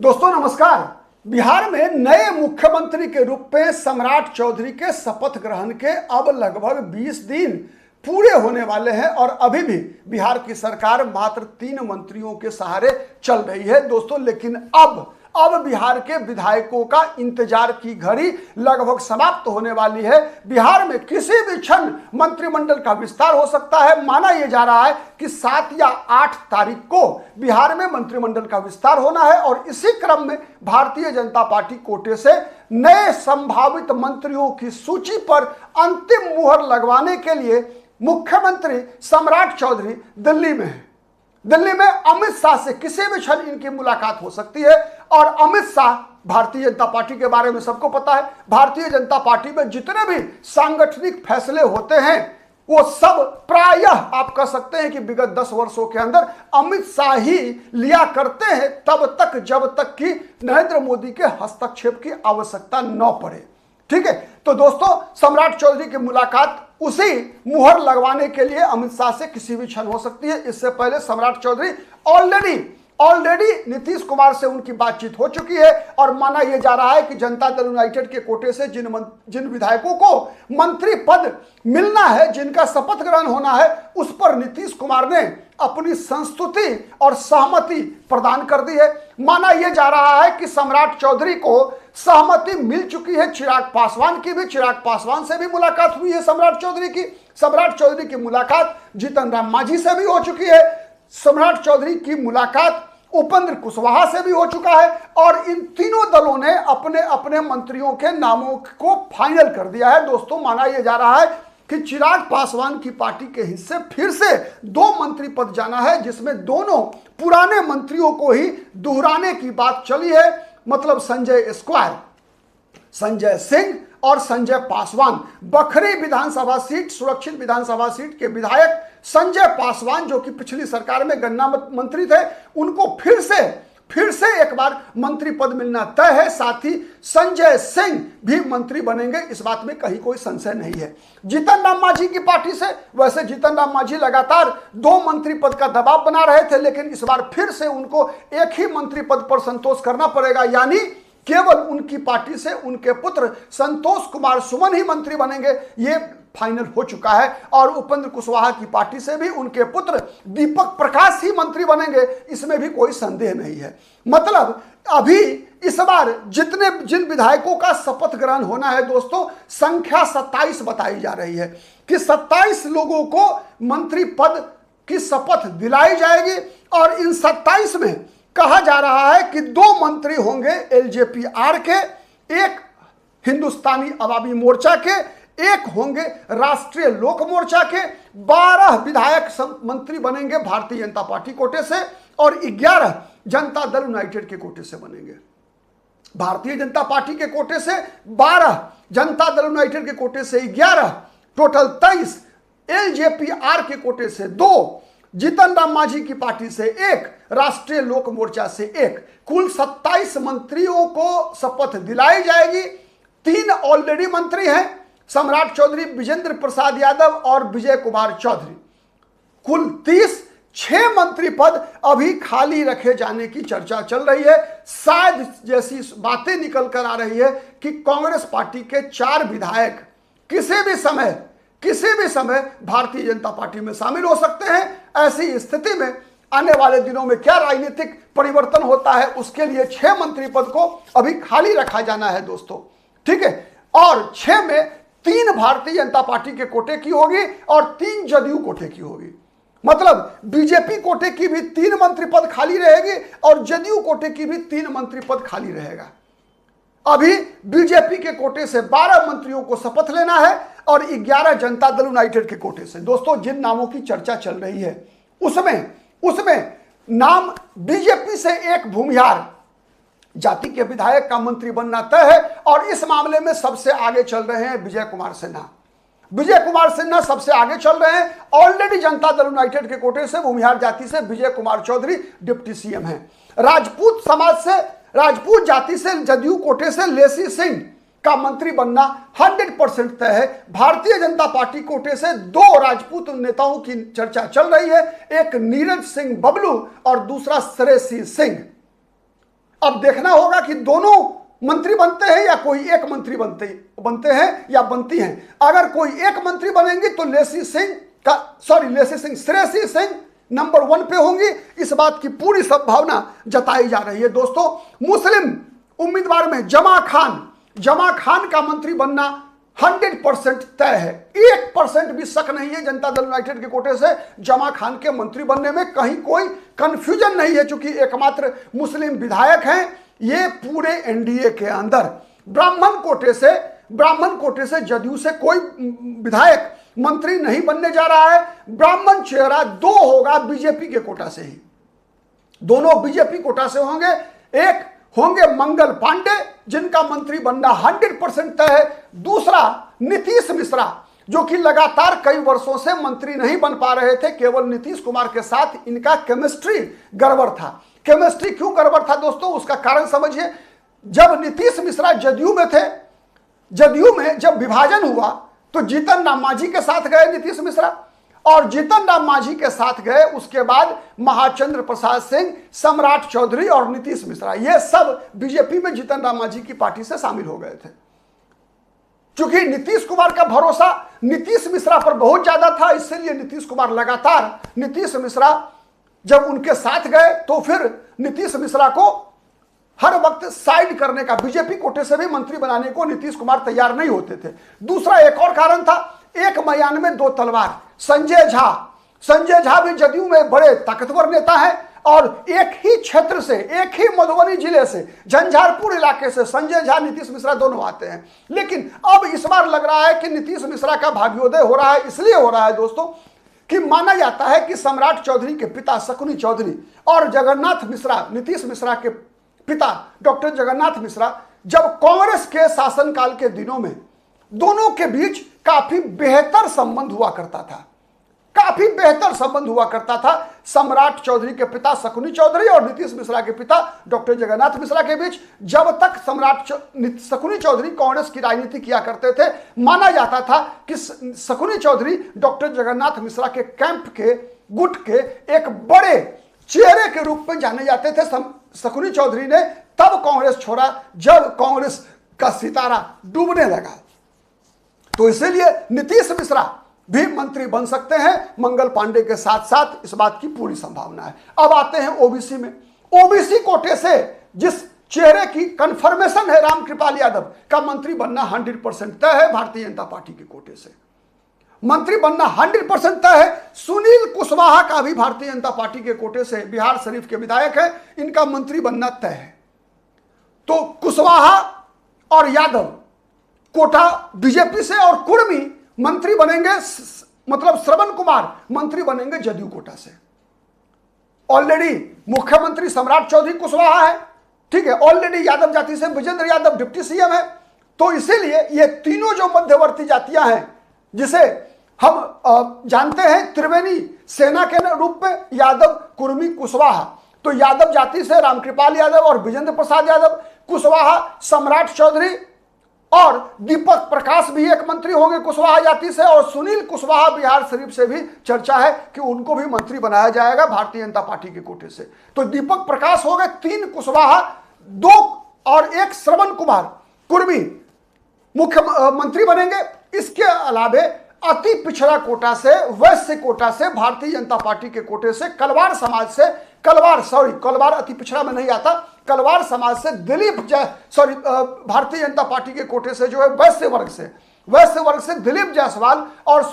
दोस्तों नमस्कार। बिहार में नए मुख्यमंत्री के रूप में सम्राट चौधरी के शपथ ग्रहण के अब लगभग 20 दिन पूरे होने वाले हैं और अभी भी बिहार की सरकार मात्र 3 मंत्रियों के सहारे चल रही है दोस्तों। लेकिन अब बिहार के विधायकों का इंतजार की घड़ी लगभग समाप्त होने वाली है। बिहार में किसी भी क्षण मंत्रिमंडल का विस्तार हो सकता है। माना यह जा रहा है कि 7 या 8 तारीख को बिहार में मंत्रिमंडल का विस्तार होना है और इसी क्रम में भारतीय जनता पार्टी कोटे से नए संभावित मंत्रियों की सूची पर अंतिम मुहर लगवाने के लिए मुख्यमंत्री सम्राट चौधरी दिल्ली में है। दिल्ली में अमित शाह से किसी भी क्षण इनकी मुलाकात हो सकती है और अमित शाह भारतीय जनता पार्टी के बारे में सबको पता है। भारतीय जनता पार्टी में जितने भी सांगठनिक फैसले होते हैं वो सब प्रायः आप कह सकते हैं कि विगत 10 वर्षों के अंदर अमित शाह ही लिया करते हैं, तब तक जब तक कि नरेंद्र मोदी के हस्तक्षेप की आवश्यकता न पड़े। ठीक है, तो दोस्तों सम्राट चौधरी की मुलाकात उसी मुहर लगवाने के लिए अमित शाह से किसी भी क्षण हो सकती है। इससे पहले सम्राट चौधरी ऑलरेडी नीतीश कुमार से उनकी बातचीत हो चुकी है और माना यह जा रहा है कि जनता दल यूनाइटेड के कोटे से जिन विधायकों को मंत्री पद मिलना है, जिनका शपथ ग्रहण होना है, उस पर नीतीश कुमार ने अपनी संस्तुति और सहमति प्रदान कर दी है। माना यह जा रहा है कि सम्राट चौधरी को सहमति मिल चुकी है चिराग पासवान की भी। चिराग पासवान से भी मुलाकात हुई है सम्राट चौधरी की। सम्राट चौधरी की मुलाकात जीतन राम मांझी से भी हो चुकी है। सम्राट चौधरी की मुलाकात उपेंद्र कुशवाहा से भी हो चुका है और इन तीनों दलों ने अपने अपने मंत्रियों के नामों को फाइनल कर दिया है। दोस्तों माना यह जा रहा है कि चिराग पासवान की पार्टी के हिस्से फिर से 2 मंत्री पद जाना है, जिसमें दोनों पुराने मंत्रियों को ही दोहराने की बात चली है। मतलब संजय स्क्वायर, संजय सिंह और संजय पासवान। बखरी विधानसभा सीट, सुरक्षित विधानसभा सीट के विधायक संजय पासवान जो कि पिछली सरकार में गन्ना मंत्री थे, उनको फिर से एक बार मंत्री पद मिलना तय है। साथ ही संजय सिंह भी मंत्री बनेंगे, इस बात में कहीं कोई संशय नहीं है। जीतन राम मांझी की पार्टी से, वैसे जीतन राम मांझी लगातार 2 मंत्री पद का दबाव बना रहे थे, लेकिन इस बार फिर से उनको एक ही मंत्री पद पर संतोष करना पड़ेगा, यानी केवल उनकी पार्टी से उनके पुत्र संतोष कुमार सुमन ही मंत्री बनेंगे, ये फाइनल हो चुका है। और उपेंद्र कुशवाहा की पार्टी से भी उनके पुत्र दीपक प्रकाश ही मंत्री बनेंगे, इसमें भी कोई संदेह नहीं है। मतलब अभी इस बार जिन विधायकों का शपथ ग्रहण होना है दोस्तों, संख्या 27 बताई जा रही है कि 27 लोगों को मंत्री पद की शपथ दिलाई जाएगी और इन 27 में कहा जा रहा है कि 2 मंत्री होंगे एलजेपीआर के, 1 हिंदुस्तानी अवामी मोर्चा के, 1 होंगे राष्ट्रीय लोक मोर्चा के, 12 विधायक मंत्री बनेंगे भारतीय जनता पार्टी कोटे से और 11 जनता दल यूनाइटेड के कोटे से बनेंगे। भारतीय जनता पार्टी के कोटे से 12, जनता दल यूनाइटेड के कोटे से 11, टोटल 23, एलजेपीआर के कोटे से 2, जीतन राम मांझी की पार्टी से 1, राष्ट्रीय लोक मोर्चा से 1, कुल 27 मंत्रियों को शपथ दिलाई जाएगी। 3 ऑलरेडी मंत्री हैं, सम्राट चौधरी, विजेंद्र प्रसाद यादव और विजय कुमार चौधरी। कुल 30, 6 मंत्री पद अभी खाली रखे जाने की चर्चा चल रही है। शायद जैसी बातें निकल कर आ रही है कि कांग्रेस पार्टी के 4 विधायक किसी भी समय भारतीय जनता पार्टी में शामिल हो सकते हैं। ऐसी स्थिति में आने वाले दिनों में क्या राजनीतिक परिवर्तन होता है, उसके लिए 6 मंत्री पद को अभी खाली रखा जाना है दोस्तों। ठीक है, और 6 में 3 भारतीय जनता पार्टी के कोटे की होगी और 3 जदयू कोटे की होगी। मतलब बीजेपी कोटे की भी 3 मंत्री पद खाली रहेगी और जदयू कोटे की भी 3 मंत्री पद खाली रहेगा। अभी बीजेपी के कोटे से 12 मंत्रियों को शपथ लेना है और 11 जनता दल यूनाइटेड के कोटे से। दोस्तों जिन नामों की चर्चा चल रही है उसमें नाम बीजेपी से 1 भूमिहार जाति के विधायक का मंत्री बनना तय है और इस मामले में सबसे आगे चल रहे हैं विजय कुमार सिन्हा। विजय कुमार सिन्हा सबसे आगे चल रहे हैं। ऑलरेडी जनता दल यूनाइटेड के कोटे से भूमिहार जाति से विजय कुमार चौधरी डिप्टी सीएम हैं। राजपूत समाज से, राजपूत जाति से जदयू कोटे से लेसी सिंह का मंत्री बनना 100% तय है। भारतीय जनता पार्टी कोटे से 2 राजपूत नेताओं की चर्चा चल रही है, एक नीरज सिंह बबलू और दूसरा श्रेयसी सिंह। अब देखना होगा कि दोनों मंत्री बनते हैं या कोई एक मंत्री बनते हैं या बनती हैं। अगर कोई एक मंत्री बनेंगी तो श्रेयसी सिंह नंबर 1 पे होंगी, इस बात की पूरी संभावना जताई जा रही है। दोस्तों, मुस्लिम उम्मीदवार में जमा खान का मंत्री बनना 100% तय है। 1% भी शक नहीं है जनता दल यूनाइटेड के कोटे से जमा खान के मंत्री बनने में, कहीं कोई कंफ्यूजन नहीं है, चूंकि एकमात्र मुस्लिम विधायक हैं ये पूरे एनडीए के अंदर। ब्राह्मण कोटे से जदयू से कोई विधायक मंत्री नहीं बनने जा रहा है। ब्राह्मण चेहरा 2 होगा बीजेपी के कोटा से ही, दोनों बीजेपी कोटा से होंगे। एक होंगे मंगल पांडे जिनका मंत्री बनना 100% तय है। दूसरा नीतीश मिश्रा जो कि लगातार कई वर्षों से मंत्री नहीं बन पा रहे थे, केवल नीतीश कुमार के साथ इनका केमिस्ट्री गड़बड़ था। केमिस्ट्री क्यों गड़बड़ था दोस्तों, उसका कारण समझिए। जब नीतीश मिश्रा जदयू में थे, जदयू में जब विभाजन हुआ तो जीतन राम मांझी के साथ गए नीतीश मिश्रा, और जीतन राम मांझी के साथ गए उसके बाद महाचंद्र प्रसाद सिंह, सम्राट चौधरी और नीतीश मिश्रा, ये सब बीजेपी में जीतन राम मांझी की पार्टी से शामिल हो गए थे। क्योंकि नीतीश कुमार का भरोसा नीतीश मिश्रा पर बहुत ज्यादा था, इसलिए नीतीश कुमार लगातार नीतीश मिश्रा जब उनके साथ गए तो फिर नीतीश मिश्रा को हर वक्त साइड करने का, बीजेपी कोटे से भी मंत्री बनाने को नीतीश कुमार तैयार नहीं होते थे। दूसरा एक और कारण था, एक मयान में 2 तलवार। संजय झा भी जदयू में बड़े ताकतवर नेता हैं और एक ही क्षेत्र से, एक ही मधुबनी जिले से, झंझारपुर इलाके से संजय झा, नीतीश मिश्रा दोनों आते हैं। लेकिन अब इस बार लग रहा है कि नीतीश मिश्रा का भाग्योदय हो रहा है। इसलिए हो रहा है दोस्तों कि माना जाता है कि सम्राट चौधरी के पिता शकुनी चौधरी और जगन्नाथ मिश्रा, नीतीश मिश्रा के पिता डॉक्टर जगन्नाथ मिश्रा, जब कांग्रेस के शासनकाल के दिनों में दोनों के बीच काफी बेहतर संबंध हुआ करता था। सम्राट चौधरी के पिता शकुनी चौधरी और नीतीश मिश्रा के पिता डॉक्टर जगन्नाथ मिश्रा के बीच जब तक शकुनी चौधरी कांग्रेस की राजनीति किया करते थे, माना जाता था कि शकुनी चौधरी डॉक्टर जगन्नाथ मिश्रा के कैंप के, गुट के एक बड़े चेहरे के रूप में जाने जाते थे। शकुनी चौधरी ने तब कांग्रेस छोड़ा जब कांग्रेस का सितारा डूबने लगा। तो इसीलिए नीतीश मिश्रा भी मंत्री बन सकते हैं मंगल पांडे के साथ साथ, इस बात की पूरी संभावना है। अब आते हैं ओबीसी में। ओबीसी कोटे से जिस चेहरे की कंफर्मेशन है, रामकृपाल यादव का मंत्री बनना 100% तय है। भारतीय जनता पार्टी के कोटे से मंत्री बनना 100% तय है। सुनील कुशवाहा का भी भारतीय जनता पार्टी के कोटे से, बिहार शरीफ के विधायक है, इनका मंत्री बनना तय है। तो कुशवाहा और यादव कोटा बीजेपी से और कुर्मी मंत्री बनेंगे, मतलब श्रवण कुमार मंत्री बनेंगे जदयू कोटा से। ऑलरेडी मुख्यमंत्री सम्राट चौधरी कुशवाहा है, ठीक है। ऑलरेडी यादव जाति से विजेंद्र यादव डिप्टी सीएम है। तो इसीलिए ये तीनों जो मध्यवर्ती जातियां हैं, जिसे हम जानते हैं त्रिवेणी सेना के रूप में, यादव, कुर्मी, कुशवाहा, तो यादव जाति से रामकृपाल यादव और विजेंद्र प्रसाद यादव, कुशवाहा, सम्राट चौधरी और दीपक प्रकाश भी एक मंत्री होंगे कुशवाहा जाति से, और सुनील कुशवाहा बिहार शरीफ से भी चर्चा है कि उनको भी मंत्री बनाया जाएगा भारतीय जनता पार्टी के कोटे से। तो दीपक प्रकाश हो गए, 3 कुशवाहा, 2 और 1 श्रवण कुमार कुर्मी मुख्यमंत्री बनेंगे। इसके अलावे अति पिछड़ा कोटा से, वैश्य कोटा से, भारतीय जनता पार्टी के कोटे से, कलवार समाज से, कलवार अति पिछड़ा में नहीं आता, कलवार समाज से भारतीय जनता पार्टी के कोटे से जो है वैश्य वर्ग से दिलीप जायसवाल और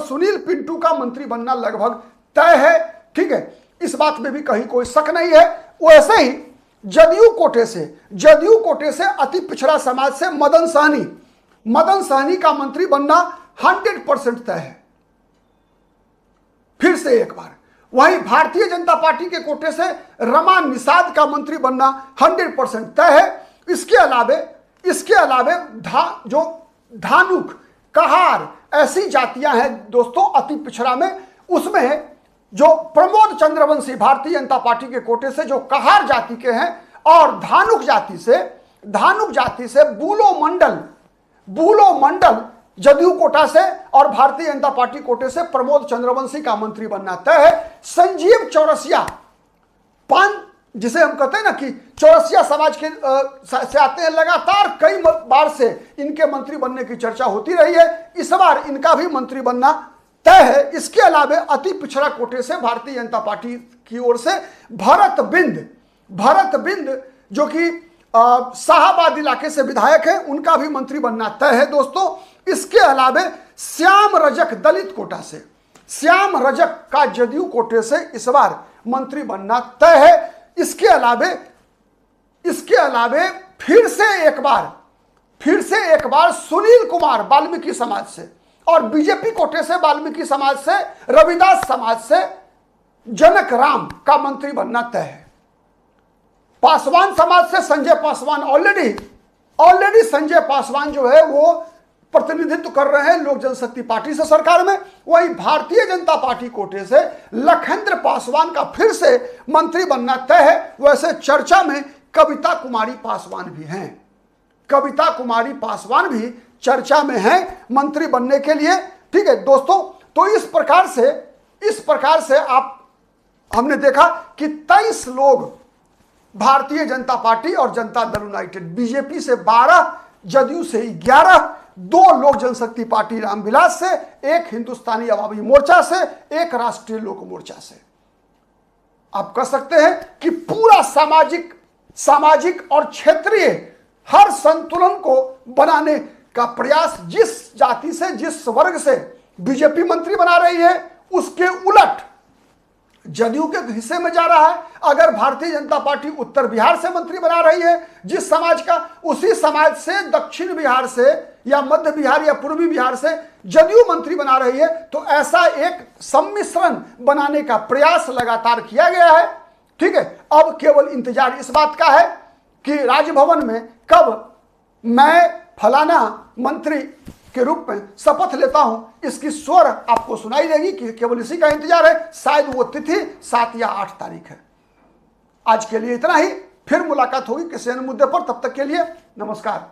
सुनील पिंटू का मंत्री बनना लगभग तय है, ठीक है। इस बात में भी कहीं कोई शक नहीं है। वैसे ही जदयू कोटे से अति पिछड़ा समाज से मदन सहनी का मंत्री बनना 100% तय है। फिर से एक बार वहीं भारतीय जनता पार्टी के कोटे से रमा निषाद का मंत्री बनना 100% तय है। इसके अलावे जो धानुक, कहार ऐसी जातियां हैं दोस्तों अति पिछड़ा में, उसमें जो प्रमोद चंद्रवंशी भारतीय जनता पार्टी के कोटे से जो कहार जाति के हैं, और धानुक जाति से बूलो मंडल जदयू कोटा से और भारतीय जनता पार्टी कोटे से प्रमोद चंद्रवंशी का मंत्री बनना तय है। संजीव चौरसिया जिसे हम कहते हैं ना कि चौरसिया समाज के से आते हैं, लगातार कई बार से इनके मंत्री बनने की चर्चा होती रही है। इस बार इनका भी मंत्री बनना तय है। इसके अलावा अति पिछड़ा कोटे से भारतीय जनता पार्टी की ओर से भरत बिंद जो कि शाहाबाद इलाके से विधायक है, उनका भी मंत्री बनना तय है दोस्तों। इसके अलावा श्याम रजक दलित कोटा से, श्याम रजक का जदयू कोटे से इस बार मंत्री बनना तय है। इसके अलावे फिर से एक बार सुनील कुमार वाल्मीकि समाज से और बीजेपी कोटे से वाल्मीकि समाज से, रविदास समाज से जनक राम का मंत्री बनना तय है। पासवान समाज से संजय पासवान ऑलरेडी संजय पासवान जो है वो प्रतिनिधित्व कर रहे हैं लोक जनशक्ति पार्टी से सरकार में। वहीं भारतीय जनता पार्टी कोटे से लखेंद्र पासवान का फिर से मंत्री बनना तय है। वैसे चर्चा में कविता कुमारी पासवान भी हैं, कविता कुमारी पासवान भी चर्चा में हैं मंत्री बनने के लिए। ठीक है दोस्तों, तो इस प्रकार से हमने देखा कि 23 लोग भारतीय जनता पार्टी और जनता दल यूनाइटेड, बीजेपी से 12, जदयू से 11, 2 लोक जनशक्ति पार्टी रामविलास से, 1 हिंदुस्तानी अवामी मोर्चा से, 1 राष्ट्रीय लोक मोर्चा से। आप कह सकते हैं कि पूरा सामाजिक और क्षेत्रीय हर संतुलन को बनाने का प्रयास जिस जाति से, जिस वर्ग से बीजेपी मंत्री बना रही है, उसके उलट जदयू के हिस्से में जा रहा है। अगर भारतीय जनता पार्टी उत्तर बिहार से मंत्री बना रही है जिस समाज का, उसी समाज से दक्षिण बिहार से या मध्य बिहार या पूर्वी बिहार से जदयू मंत्री बना रही है, तो ऐसा एक सम्मिश्रण बनाने का प्रयास लगातार किया गया है। ठीक है, अब केवल इंतजार इस बात का है कि राजभवन में कब मैं फलाना मंत्री के रूप में शपथ लेता हूं, इसकी स्वर आपको सुनाई देगी कि केवल इसी का इंतजार है। शायद वो तिथि 7 या 8 तारीख है। आज के लिए इतना ही, फिर मुलाकात होगी किसी अन्य मुद्दे पर। तब तक के लिए नमस्कार।